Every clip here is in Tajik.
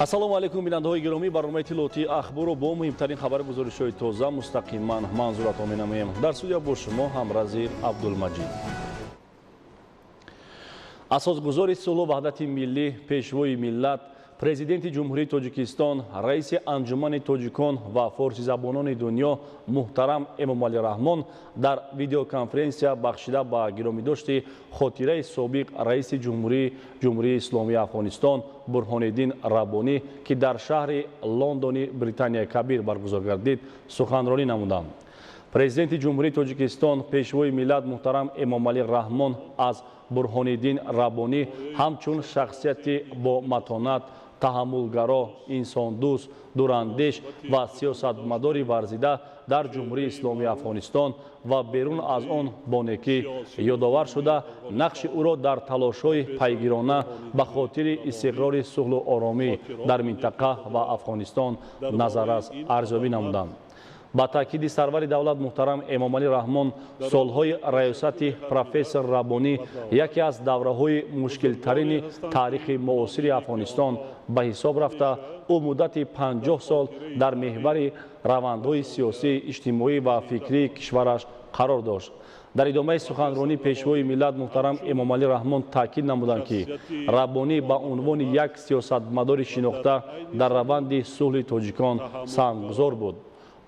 ассалому алайкум бинандаҳои гиромӣ, барномаи тиловати ахборро бо муҳимтарин хабар гузоришҳои тоза мустақиман манзуратҳо менамоем. Дар студия бо шумо ҳамразир Абдулмаҷид. асосгузори сулҳу ваҳдати миллӣ, пешвои миллат, президенти ҷумҳурии Тоҷикистон, раиси анҷумани тоҷикон ва форсизабонони дунё муҳтарам Эмомалӣ Раҳмон дар видеоконференсия бахшида ба гиромидошти хотираи собиқ раиси ҷумҳурии исломии Афғонистон Бурҳониддин Раббонӣ, ки дар шаҳри Лондони Британияи Кабир баргузор гардид, суханронӣ намуданд. Президенти ҷумҳурии Тоҷикистон, пешвои миллат муҳтарам Эмомалӣ Раҳмон аз Бурҳониддин Раббонӣ ҳамчун шахсияти бо матонат, таҳаммулгаро, инсондӯст, дурандеш ва сиёсатмадори варзида дар ҷумҳурии исломии Афғонистон ва берун аз он бо некӣ ёдовар шуда, нақши ӯро дар талошҳои пайгирона ба хотири истиқрори сулҳу оромӣ дар минтақа ва Афғонистон назаррас арзёбӣ намуданд. ба таъкиди сарвари давлат муҳтарам Эмомалӣ Раҳмон, солҳои раёсати профессор Раббонӣ яке аз давраҳои мушкилтарини таърихи муосири Афғонистон ба ҳисоб рафта, ӯ муддати 50 сол дар меҳвари равандҳои сиёсӣ, иҷтимоӣ ва фикрии кишвараш қарор дошт. дар идомаи суханронӣ пешвои миллат муҳтарам Эмомалӣ Раҳмон таъкид намуданд, ки Раббонӣ ба унвони як сиёсатмадори шинохта дар раванди сулҳи тоҷикон саҳмгузор буд.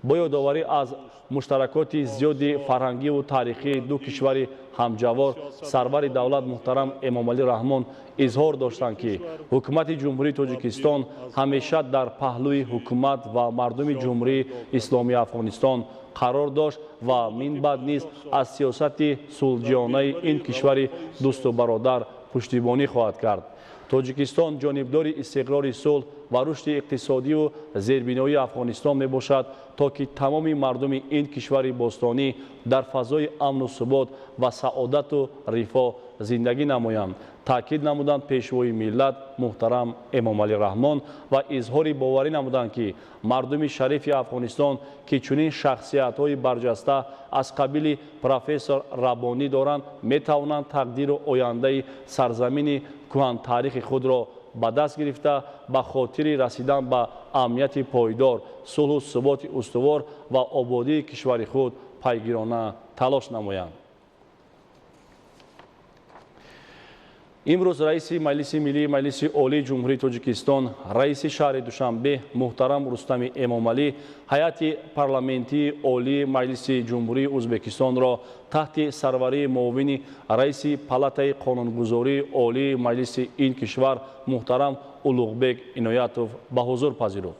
бо ёдоварӣ аз муштаракоти зиёди фарҳангиву таърихии ду кишвари ҳамҷавор, сарвари давлат муҳтарам Эмомалӣ Раҳмон изҳор доштанд, ки ҳукумати ҷумҳурии Тоҷикистон ҳамеша дар паҳлӯи ҳукумат ва мардуми ҷумҳурии исломии Афғонистон қарор дошт ва минбаъд низ аз сиёсати сулҳҷӯёнаи ин кишвари дӯсту бародар пуштибонӣ хоҳад кард. Тоҷикистон ҷонибдори истиқрори сулҳ ва рушди иқтисодию зербиноии Афғонистон мебошад, то ки тамоми мардуми ин кишвари бостонӣ дар фазои амну субот ва саодату рифоҳ зиндагӣ намоянд. таъкид намуданд пешвои миллат муҳтарам Эмомалӣ Раҳмон ва изҳори боварӣ намуданд, ки мардуми шарифи Афғонистон, ки чунин шахсиятҳои барҷаста аз қабили профессор Раббонӣ доранд, метавонанд тақдиру ояндаи сарзамини кӯҳантарихи худро ба даст гирифта, ба хотири расидан ба амнияти пойдор, сулҳу суботи устувор ва ободии кишвари худ пайгирона талош намоянд. имрӯз раиси Маҷлиси Миллии Маҷлиси Олии Ҷумҳурии Тоҷикистон, раиси шаҳри Душанбе муҳтарам Рустами Эмомалӣ, ҳайати парламентии Олии Маҷлиси Ҷумҳурии Ӯзбекистонро таҳти сарварии муовини раиси палатаи қонунгузории Олии Маҷлиси ин кишвар муҳтарам Улуғбек Иноятов ба ҳузур пазируфт.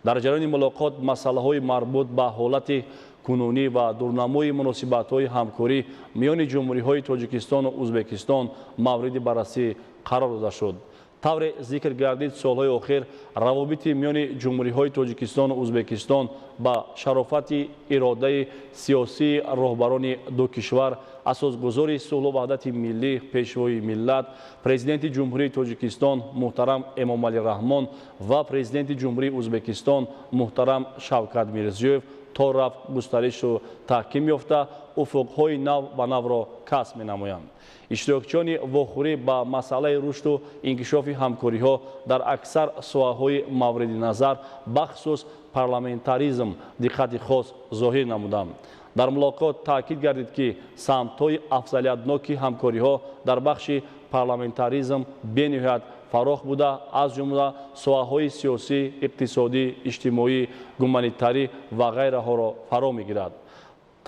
дар ҷараёни мулоқот масъалаҳои марбут ба ҳолати кунунӣ ва дурнамои муносибатҳои ҳамкорӣ миёни ҷумҳуриҳои Тоҷикистону Ӯзбекистон мавриди баррасӣ қарор дода шуд. тавре зикр гардид, солҳои охир равобити миёни ҷумҳуриҳои Тоҷикистону Ӯзбекистон ба шарофати иродаи сиёсии роҳбарони ду кишвар, асосгузори сулҳу ваҳдати миллӣ, пешвои миллат, президенти ҷумҳурии Тоҷикистон муҳтарам Эмомалӣ Раҳмон ва президенти ҷумҳурии Ӯзбекистон муҳтарам Шавкат Мирзиёев то рафт густаришу таҳким ёфта, уфуқҳои нав ба навро касб менамоянд. иштирокчиёни вохӯрӣ ба масъалаи рушду инкишофи ҳамкориҳо дар аксар соҳаҳои мавриди назар, бахусус парламентаризм, диққати хос зоҳир намуданд. дар мулоқот таъкид гардид, ки самтҳои афзалиятноки ҳамкориҳо дар бахши парламентаризм бениҳоят фароғ буда, аз ҷумла соҳаҳои сиёсӣ, иқтисодӣ, иҷтимоӣ, гуманитарӣ ва ғайраҳоро фаро мегирад.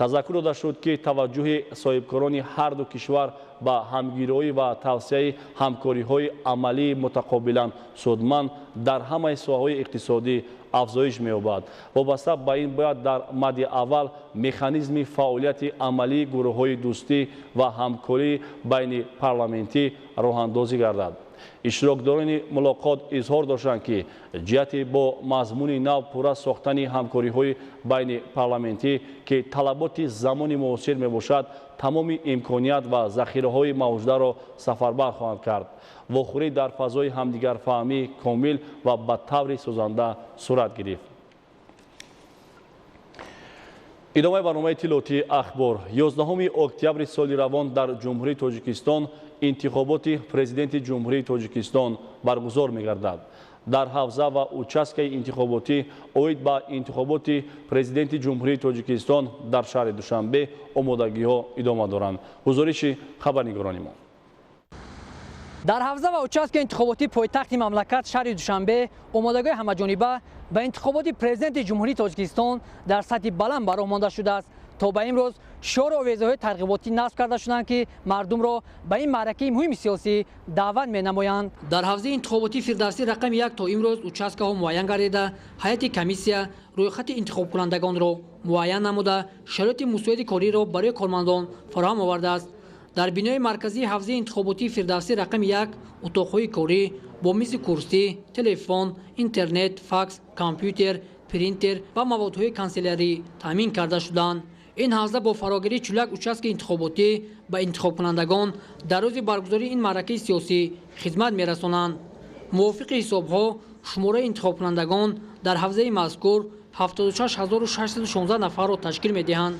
тазаккур дода шуд, ки таваҷҷӯҳи соҳибкорони ҳар ду кишвар ба ҳамгироӣ ва тавсеяи ҳамкориҳои амалии мутақобилан судманд дар ҳамаи соҳаҳои иқтисодӣ афзоиш меёбад. вобаста ба ин бояд дар мадди аввал механизми фаъолияти амалии гурӯҳҳои дӯстӣ ва ҳамкории байни парламентӣ роҳандозӣ гардад. иштирокдорони мулоқот изҳор доштанд, ки ҷиҳати бо мазмуни нав пурра сохтани ҳамкориҳои байни парламентӣ, ки талаботи замони муосир мебошад, тамоми имконият ва захираҳои мавҷударо сафарбар хоҳанд кард. вохӯрӣ дар фазои ҳамдигарфаҳмӣ комил ва ба таври сӯзанда сурат гирифт. идомаи барномаи тиловати ахбор. 11 октябри соли равон дар ҷумҳурии Тоҷикистон интихоботи президенти ҷумҳурии Тоҷикистон баргузор мегардад. дар ҳавза ва участкаи интихоботӣ оид ба интихоботи президенти ҷумҳурии Тоҷикистон дар шаҳри Душанбе омодагиҳо идома доранд. гузориши хабарнигорони мо. дар ҳавза ва участки интихоботи пойтахти мамлакат шаҳри Душанбе омодагии ҳамаҷониба ба интихоботи президенти ҷумҳурии Тоҷикистон дар сатҳи баланд бароҳ монда шудааст. то ба имрӯз шуору овезаҳои тарғиботӣ насб карда шуданд, ки мардумро ба ин маъракаи муҳими сиёсӣ даъват менамоянд. дар ҳавзаи интихоботи Фирдавсӣ рақами 1 то имрӯз участкаҳо муайян гардида, ҳайати комиссия рӯйхати интихобкунандагонро муайян намуда, шароити мусоиди кориро барои кормандон фароҳам овардааст. дар бинои марказии ҳавзаи интихоботии Фирдавсӣ рақами 1 утоқҳои корӣ бо мизи курсӣ, телефон, интернет, факс, компютер, принтер ва маводҳои канселярӣ таъмин карда шуданд. ин ҳавза бо фарогирии чӯлак участки интихоботӣ ба интихобкунандагон дар рӯзи баргузории ин маъракаи сиёсӣ хизмат мерасонанд. мувофиқи ҳисобҳо шумораи интихобкунандагон дар ҳавзаи мазкур 76616 нафарро ташкил медиҳанд.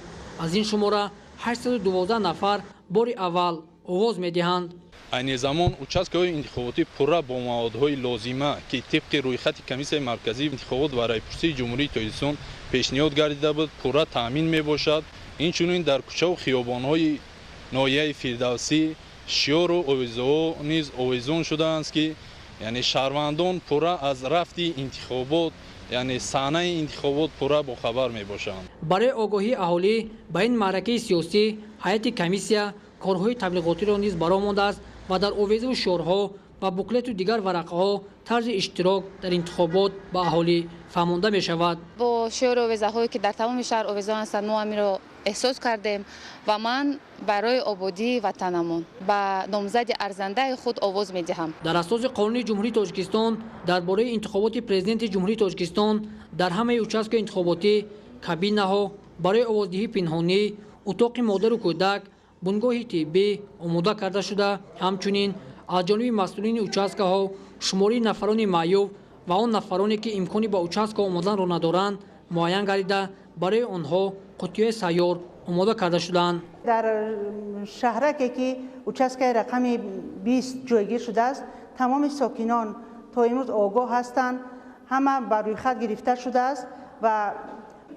аз ин шумора 812 нафар бори аввал овоз медиҳанд. айни замон участкаҳои интихоботӣ пурра бо маводҳои лозима, ки тибқи рӯйхати комиссияи марказии интихобот ва райпурсии ҷумҳурии Тоҷикистон пешниҳод гардида буд, пурра таъмин мебошад. инчунин дар кӯчаву хиёбонҳои ноҳияи Фирдавсӣ шиёру овезаҳо низ овезон шудаанд, ки яъне шаҳрвандон пурра аз рафти интихобот, яъне саҳнаи интихобот пурра бохабар мебошанд. барои огоҳии аҳолӣ ба ин маъракаи сиёсӣ ҳайати комиссия корҳои таблиғотиро низ бароҳ мондааст ва дар овезаву шуорҳо ва буклету дигар варақаҳо тарзи иштирок дар интихобот ба аҳолӣ фаҳмонда мешавад. бо шуору овезаҳое ки дар тамоми шаҳр овезон ҳастанд мо амиро эҳсос кардем ва ман барои ободии ватанамон ба номзади арзандаи худ овоз медиҳам. дар асоси қонуни ҷумҳурии Тоҷикистон дар бораи интихоботи президенти ҷумҳурии Тоҷикистон дар ҳамаи участкаи интихоботӣ кабинаҳо барои овоздиҳии пинҳонӣ, утоқи модару кӯдак, бунгоҳи тиббӣ омода карда шуда, ҳамчунин аз ҷониби масъулини участкаҳо шумораи нафарони маъюб ва он нафароне ки имкони ба участка омаданро надоранд муайян гардида, барои онҳо қуттиҳои сайёр омода карда шуданд. дар шаҳраке ки участкаи рақами 20 ҷойгир шудааст, тамоми сокинон то имрӯз огоҳ ҳастанд, ҳама ба рӯйхат гирифта шудааст ва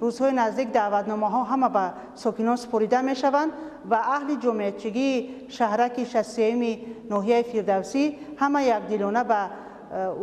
рӯзҳои наздик даъватномаҳо ҳама ба сокинон супорида мешаванд ва аҳли ҷомеатчигии шаҳраки 63-ими ноҳияи Фирдавсӣ ҳама якдилона ба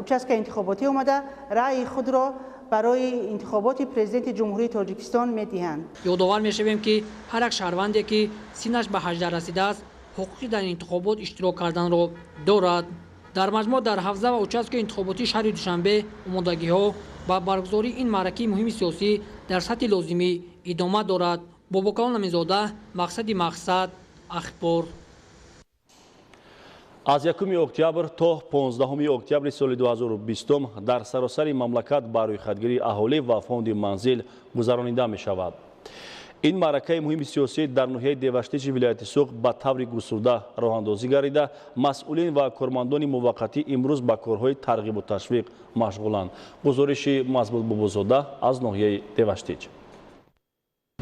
участкаи интихоботӣ омада раъйи худро барои интихоботи президенти ҷумҳурии Тоҷикистон медиҳанд. ёдовар мешавем, ки ҳар як шаҳрванде ки синаш ба 18 расидааст, ҳуқуқи дар интихобот иштирок карданро дорад. дар маҷмӯъ дар ҳавза ва участкаи интихоботии шаҳри Душанбе омодагиҳо ба баргузории ин маъракаи муҳими сиёсӣ дар сатҳи лозимӣ идома дорад. бобокалон аминзода, мақсади мақсад, ахбор. аз 1 октябр то 15 октябри соли 2020 дар саросари мамлакат ба рӯйхатгирии аҳолӣ ва фонди манзил гузаронида мешавад. ин маъракаи муҳими сиёсӣ дар ноҳияи Деваштичи вилояти Суғ ба таври гусурда роҳандозӣ гардида, масъулин ва кормандони муваққатӣ имрӯз ба корҳои тарғибу ташвиқ машғуланд. гузориши Мазбут Бубузода аз ноҳияи Деваштич.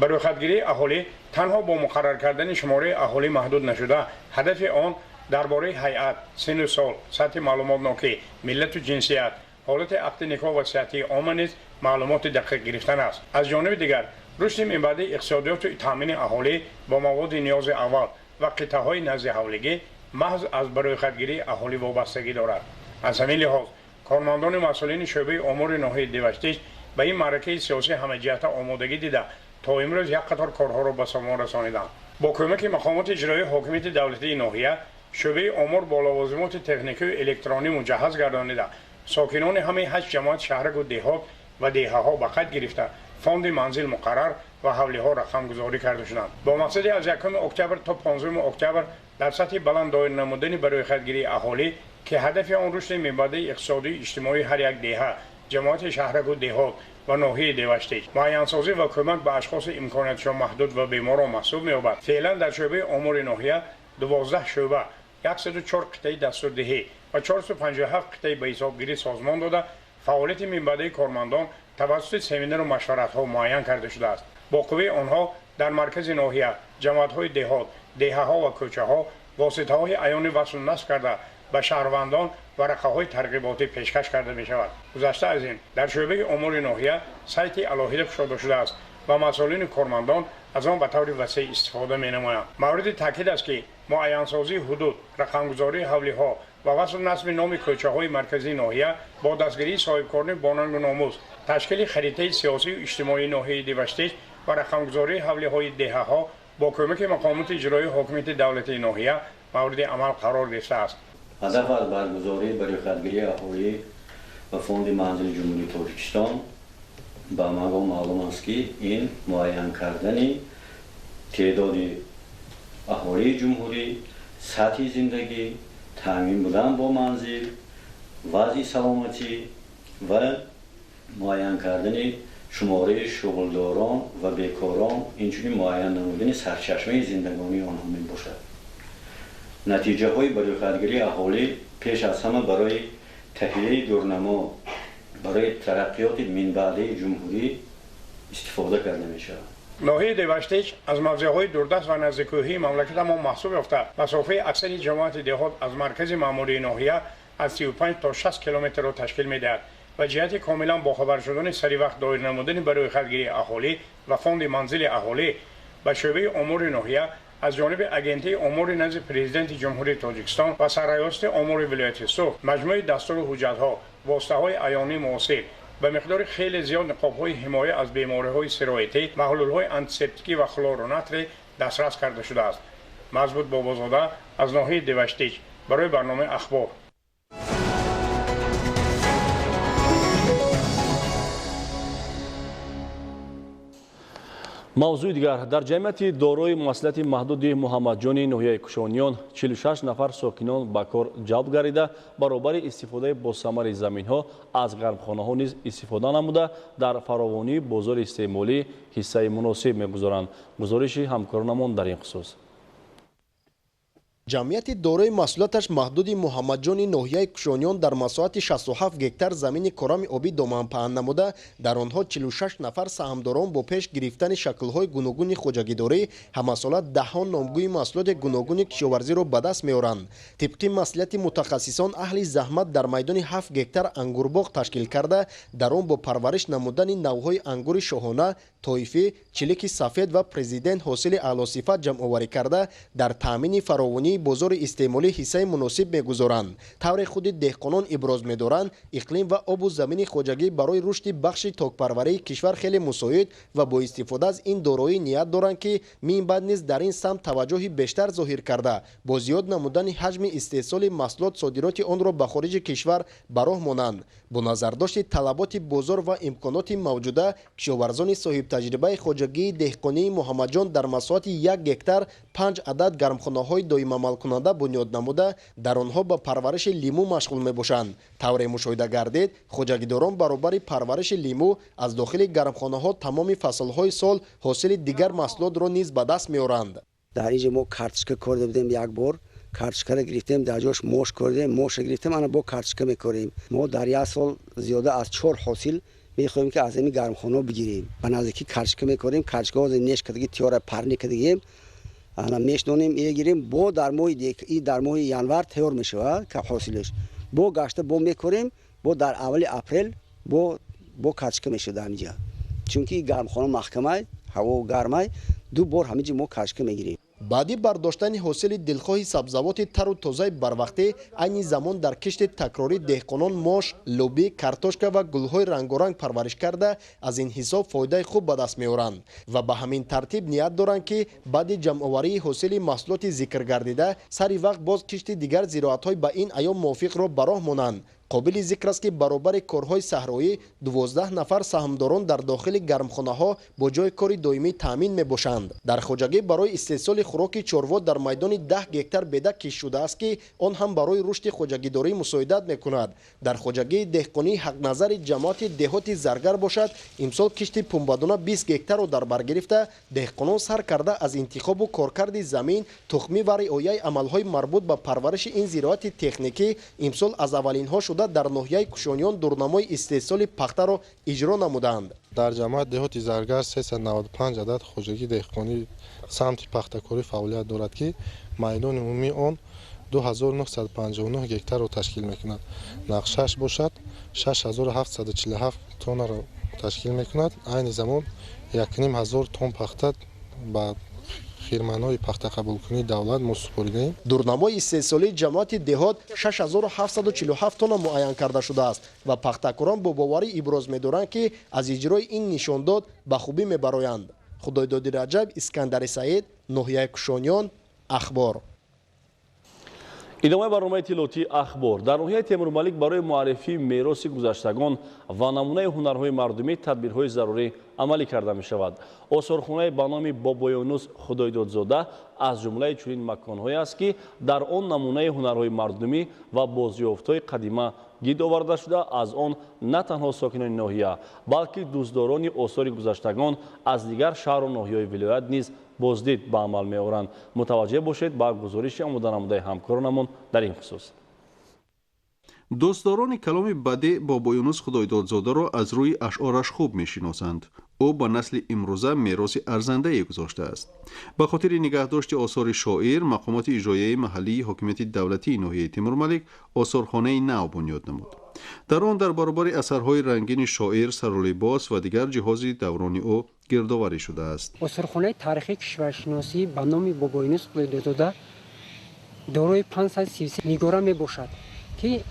ба рӯйхатгирии аҳолӣ танҳо бо муқаррар кардани шумораи аҳолӣ маҳдуд нашуда, ҳадафи он дар бораи ҳайат, сину сол, сатҳи маълумотнокӣ, миллату ҷинсият, ҳолати ақди никоҳ ва сиҳатии омма низ маълумоти дақиқ гирифтан аст. аз ҷониби дигар рушди минбаъди иқтисодиёту таъмини аҳолӣ бо маводи ниёзи аввал ва қитъаҳои назди ҳавлигӣ маҳз аз ба рӯйхатгирии аҳолӣ вобастагӣ дорад. аз ҳамин лиҳоз кормандони масъулини шӯъбаи умури ноҳияи Деваштич ба ин маъракаи сиёсӣ ҳамаҷиҳата омодагӣ дида то имрӯз як қатор корҳоро ба самон расониданд. бо кӯмаки мақомоти иҷроии ҳокимияти давлатии ноҳия, шӯъбаи умур бо лавозимоти техникию электронӣ муҷаҳҳаз гардонида, сокинони ҳамаи 8 ҷамоат шаҳраку деҳот ва деҳаҳо ба қайд гирифта фонди манзил муқаррар ва ҳавлиҳо рақамгузорӣ карда шуданд. бо мақсади аз 1 октябр то 15 октябр дар сатҳи баланд доир намудани ба рӯйхатгирии аҳолӣ, ки ҳадафи он рушди минбаъди иқтисодии иҷтимоии ҳар як деҳа, ҷамоати шаҳраку деҳот ва ноҳияи Деваштич, муайянсозӣ ва кӯмак ба ашхоси имкониятшон маҳдуд ва беморон маҳсуб меёбад. феълан дар шӯъбаи умури ноҳия 12 шӯъба, 104 қитъаи дастурдиҳӣ ва 457 қитъаи ба ҳисобгирӣ созмон дода, фаъолияти минбаъдаи кормандон тавассути семинару машваратҳо муайян карда шудааст. бо қувваи онҳо дар маркази ноҳия, ҷамоатҳои деҳот, деҳаҳо ва кӯчаҳо воситаҳои аёни васл насб карда به شهروندان ورقه‌های ترغیباتی پیشکش کرده می‌شود. گذشته از این در شعبه امور ناحیه سایت علاهیده گشوده شده است و مسئولین کارمندان از آن به طور وسیع استفاده می‌نمایند. مورد تاکید است که معین‌سازی حدود، رقمگذاری حولی‌ها و وصل نصب نام کوچه‌های مرکزی ناحیه با دستگیری صاحبکاران باننگ و ناموز، تشکیل خریطه سیاسی و اجتماعی ناحیه دیوشتیج و رقمگذاری حولی‌های دهه‌ها با کمک مقامات اجرایی حاکمیت دولتی ناحیه مورد عمل قرار گرفته است. هدف از برگزاری برای خدمتگری اهالی و فوند منزل جمهوری تاجیکستان با ما معلوم است که این معین کردن تعداد اهالی جمهوری، سطح زندگی، تامین بودن با منزل، وضع سلامتی و معین کردن شماره شغلداران و بیکاران، اینجوری معین نمودن سرچشمه زندگانی آنها می باشد. نتیجه های برای خدمتگری اهالی پیش از همه برای تهیه دورنما برای ترقیات من بعده جمهوری استفاده کرده می شود. ناحیه دیوشتیج از موضع‌های دوردست و نزدیک‌کوهی مملکت ما محسوب یافته مسافه اکثر جماعت دهات از مرکز ماموری ناحیه از 35 تا 60 کیلومتر را تشکیل می‌دهد و جهت کاملا باخبر شدن سری وقت دایر نمودن برای خدمتگری اهالی و فوند منزل اهالی به شعبه امور ناحیه از جانب اگنتی امور نزد پرزیدنت جمهوری تاجیکستان و سرریاست امور ولایت سوخت مجموعه دستور و حجت‌ها، واسطه‌های عیانی معاصر به مقدار خیلی زیاد نقاب‌های حمایه از بیماری‌های سرایتی، محلول‌های آنتیسپتیکی و خلور و نتر دسترس کرده شده است. مضبوط بابازاده از ناحیه دیوشتیج برای برنامه اخبار. موضوع دیگر در جمعیت دارای مسئولیت محدود محمد جانی ناحیه کشانیان 46 نفر ساکنان به کار جلب گردیده برابر استفاده با ثمر زمین‌ها از گرمخانه‌ها نیز استفاده نموده در فراوانی بازار استعمالی حصه مناسب می‌گذارند. گزارش همکارانمان در این خصوص. جمعیت دارای مسئولیتش محدود محمد جانی ناحیه کشانیان در مساحت 67 گکتار زمین کرم آبی دامن‌پهن نموده در آنها 46 نفر سهامداران با پیش گرفتن شکل‌های گوناگون خوجگیداری همساله دهان نامگوی محصولات گوناگون کشاورزی را به دست می‌آورند. طبق مسئولیت متخصصان اهل زحمت در میدان 7 گکتار انگورباغ تشکیل کرده در آن با پرورش نمودن نوع‌های انگور شاهانه، طایفی، چلیک سفید و پرزیدنت حاصل اعلی‌صفت جمع‌آوری کرده در تامین فراوانی بازار استعمالی حصه مناسب می‌گذارند. طور خود دهقانان ابراز می‌دارند اقلیم و آب و زمین خوجگی برای رشد بخش تاک‌پروری کشور خیلی مساعد و با استفاده از این دارایی نیت دارند که من بعد نیز در این سمت توجهی بیشتر ظاهر کرده با زیاد نمودن حجم استحصال محصولات صادرات آن را به خارج کشور به راه مانند. با نظرداشت طلبات بازار و امکانات موجوده کشاورزان صاحب تجربه خوجگی دهقانی محمد جان در مساحت 1 گکتار 5 عدد گرمخانه‌های دائم عمل کننده بنیاد نموده در آنها با پرورش لیمو مشغول می‌باشند. طور مشاهده گردید خوجگیداران برابر پرورش لیمو از داخل گرمخانه‌ها تمام فصل‌های سال حاصل دیگر محصولات را نیز به دست می‌آورند. در اینجا ما کارتشکا کرده بودیم یک بار کارتشکا را گرفتیم در جاش موش کردیم موش گرفتیم انا با کارتشکا می‌کنیم. ما در یک سال زیاده از 4 حاصل می‌خوایم که از این گرمخانه بگیریم. به نزدیکی کارتشکا می‌کنیم کارتشکا از نیش کدی تیار پرنی کدیم انا میشنونیم میگیریم با در ماه ینور تیار میشه که حاصلش با گشته با میکوریم با در اول اپریل با کارتشکا میشه در اینجا چون که گرمخانه محکمه هوا گرمه 2 بار همینجا ما کارتشکا میگیریم. بعدی برداشتن حاصل دلخواه سبزوات تر و تازه بروقتی این زمان در کشت تکراری دهقانان ماش، لوبی، کارتوشکا و گل‌های رنگارنگ پرورش کرده از این حساب فایده خوب به دست می‌آورند و به همین ترتیب نیت دارند که بعد جمع‌آوری حاصل محصولات ذکر گردیده سری وقت باز کشت دیگر زراعت‌های به این ایام موافق را به راه مانند. قابل ذکر است که برابر کارهای صحرایی 12 نفر سهامداران در داخل گرمخانه‌ها با جای کاری دائمی تامین می‌باشند. در خوجگی برای استحصال خوراک چاروا در میدان 10 گکتار بدک کش شده است که آن هم برای رشد خوجگیداری مساعدت می‌کند. در خوجگی دهقانی حق نظر جماعت دهات زرگر باشد امسال کشت پنبه‌دانه 20 گکتار را در بر گرفته دهقانان سر کرده از انتخاب و کارکرد زمین تخمی و رعایت عمل‌های مربوط به پرورش این زراعت تکنیکی امسال از اولین‌ها شده در ناحیه کشانیان دورنمای استحصال پخته را اجرا نمودند. در جماعت دهات زرگر 395 عدد خوجگی دهقانی سمت پخته‌کاری فعالیت دارد که میدان عمومی آن 2959 гектарро ташкил мекунад. Нақшаш бошад 6747 тоннаро ташкил мекунад. Айни замон 1500 тонн пахта ба фирманои пахтақабулкунии давлат мо супоридаем. дурнамои истеҳсолии ҷамоати деҳот 6747 тонна муайян карда шудааст ва пахтакорон бо боварӣ иброз медоранд ки аз иҷрои ин нишондод ба хубӣ мебароянд. худойдоди раҷаб, искандари саид, ноҳияи кушониён, ахбор. идомаи барномаи иттилоотии ахбор. дар ноҳияи темурмалик барои муаррифии мероси гузаштагон ва намунаи ҳунарҳои мардумӣ тадбирҳои зарурӣ амалӣ карда мешавад. осорхонаи ба номи бобоюнус худойдодзода аз ҷумлаи чунин маконҳое аст ки дар он намунаи ҳунарҳои мардумӣ ва бозёфтҳои қадима гид оварда шуда, аз он на танҳо сокинони ноҳия, балки дӯстдорони осори гузаштагон аз дигар шаҳру ноҳияҳои вилоят низ боздид ба амал меоранд. мутаваҷҷеҳ бошед ба гузориши омоданамудаи ҳамкоронамон дар ин хусус. дӯстдорони каломи бадеъ бобоюнус худойдодзодаро аз рӯи ашъораш хуб мешиносанд. ӯ ба насли имрӯза мероси арзандае гузоштааст. ба хотири нигаҳдошти осори шоир, мақомоти иҷроияи маҳаллии ҳокимияти давлатии ноҳияи Тимур-Малик осорхонаи нав бунёд намуд. дар он дар баробари асарҳои рангини шоир, сарулибос ва дигар ҷиҳози даврони ӯ гирдоварӣ шудааст. осорхонаи таърихии кишваршиносӣ ба номи бобоюнус худойдодзода дорои 533 нигора мебошад ки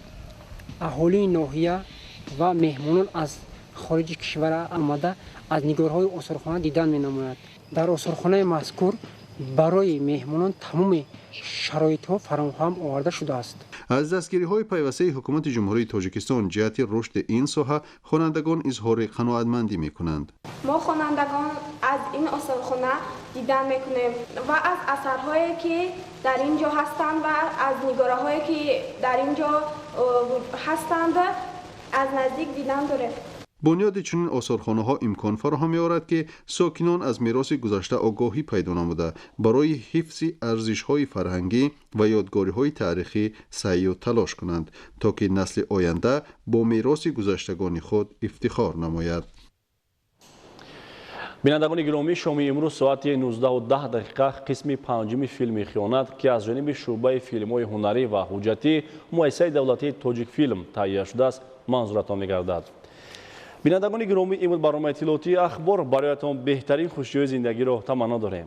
аҳолии ноҳия ва меҳмонон аз хориҷи кишвар омада аз нигорҳои осорхона дидан менамояд. дар осорхонаи мазкур барои меҳмонон тамоми шароитҳо фароҳам оварда шудааст. аз дастгириҳои пайвастаи ҳукумати ҷумҳурии тоҷикистон ҷиҳати рушди ин соҳа хонандагон изҳори қаноатмандӣ мекунанд. мо хонандагон аз ин осорхона дидан мекунем ва аз асарҳое ки дар ин ҷо ҳастанд ва аз нигораҳое ки дар ин ҷо ҳастанд аз наздик дидан дорем. бунёди чунин осорхонаҳо имкон фароҳам меорад ки сокинон аз мероси гузашта огоҳӣ пайдо намуда барои ҳифзи арзишҳои фарҳангӣ ва ёдгориҳои таърихӣ саъю талош кунанд, то ки насли оянда бо мероси гузаштагони худ ифтихор намояд. бинандагони гиромӣ, шоми имрӯз соати 19:10 қисми 5-ми филми «Хиёнат» ки аз ҷониби шуъбаи филмҳои ҳунарӣ ва ҳуҷҷатӣ муассисаи давлатии Тоҷикфилм таҳия шудааст манзуратон мегардад. бинандагони гиромӣ, ин буд барномаи иттилоотии ахбор. бароятон беҳтарин хушиёи зиндагиро таманно дорем.